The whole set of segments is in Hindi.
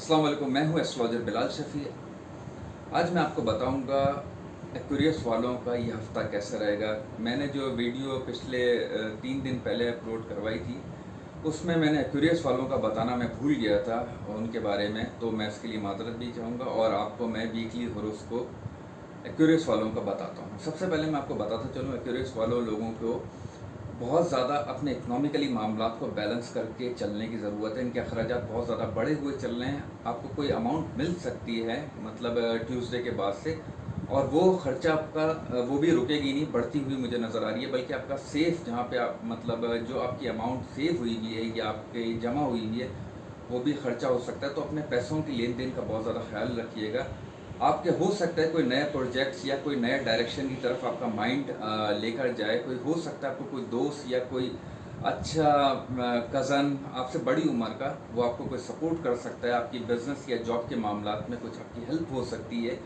अस्सलाम वालेकुम, मैं हूँ एस्ट्रोलॉजर बिलाल शफ़ी। आज मैं आपको बताऊँगा एक्वेरियस वालों का ये हफ़्ता कैसा रहेगा। मैंने जो वीडियो पिछले 3 दिन पहले अपलोड करवाई थी, उसमें मैंने एक्वेरियस वालों का बताना मैं भूल गया था उनके बारे में, तो मैं इसके लिए माज़रत भी चाहूँगा और आपको मैं वीकली हॉरोस्कोप एक्वेरियस वालों का बताता हूँ। सबसे पहले मैं आपको बताता चलूँ, एक्वेरियस वालों लोगों को बहुत ज़्यादा अपने इकोनॉमिकली मामलात को बैलेंस करके चलने की ज़रूरत है। इनके अखराजात बहुत ज़्यादा बढ़े हुए चल रहे हैं। आपको कोई अमाउंट मिल सकती है मतलब ट्यूसडे के बाद से, और वो ख़र्चा आपका वो भी रुकेगी नहीं, बढ़ती हुई मुझे नज़र आ रही है, बल्कि आपका सेफ़ जहाँ पे आप मतलब जो आपकी अमाउंट सेव हुई हुई है या आपके जमा हुई हुई है, वो भी ख़र्चा हो सकता है। तो अपने पैसों की लेन देन का बहुत ज़्यादा ख्याल रखिएगा। आपके हो सकता है कोई नए प्रोजेक्ट्स या कोई नए डायरेक्शन की तरफ आपका माइंड लेकर जाए। कोई हो सकता है आपको कोई दोस्त या कोई अच्छा कज़न आपसे बड़ी उम्र का, वो आपको कोई सपोर्ट कर सकता है। आपकी बिज़नेस या जॉब के मामलात में कुछ आपकी हेल्प हो सकती है,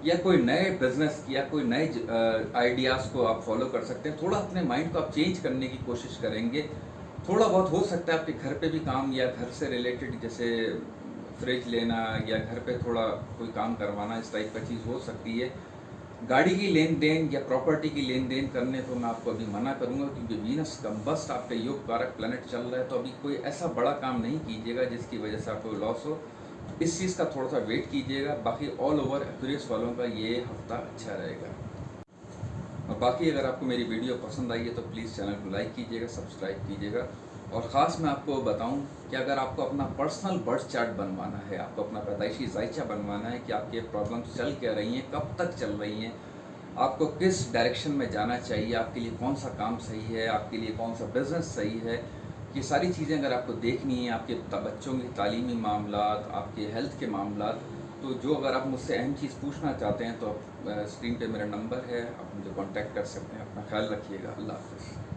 या कोई नए बिज़नेस या कोई नए आइडियाज़ को आप फॉलो कर सकते हैं। थोड़ा अपने माइंड को आप चेंज करने की कोशिश करेंगे। थोड़ा बहुत हो सकता है आपके घर पे भी काम या घर से रिलेटेड, जैसे फ्रिज लेना या घर पे थोड़ा कोई काम करवाना, इस टाइप का चीज़ हो सकती है। गाड़ी की लेन देन या प्रॉपर्टी की लेन देन करने को मैं आपको अभी मना करूंगा, क्योंकि वीनस कंबस्ट आपका योग कारक प्लैनेट चल रहा है। तो अभी कोई ऐसा बड़ा काम नहीं कीजिएगा जिसकी वजह से आपको लॉस हो। इस चीज़ का थोड़ा सा वेट कीजिएगा। बाकी ऑल ओवर एक्वेरियस वालों का ये हफ्ता अच्छा रहेगा। और बाकी अगर आपको मेरी वीडियो पसंद आई है तो प्लीज़ चैनल को लाइक कीजिएगा, सब्सक्राइब कीजिएगा। और ख़ास मैं आपको बताऊं कि अगर आपको अपना पर्सनल बर्थ चार्ट बनवाना है, आपको अपना पैदाइशी जायचा बनवाना है कि आपकी प्रॉब्लम्स चल क्या रही हैं, कब तक चल रही हैं, आपको किस डायरेक्शन में जाना चाहिए, आपके लिए कौन सा काम सही है, आपके लिए कौन सा बिज़नेस सही है, ये सारी चीज़ें अगर आपको देखनी है, आपके बच्चों की तालीमी मामलात, आपके हेल्थ के मामलात, तो जो अगर आप मुझसे अहम चीज़ पूछना चाहते हैं तो आप स्क्रीन पे मेरा नंबर है, आप मुझे कांटेक्ट कर सकते हैं। अपना ख्याल रखिएगा। अल्लाह हाफ़िज़।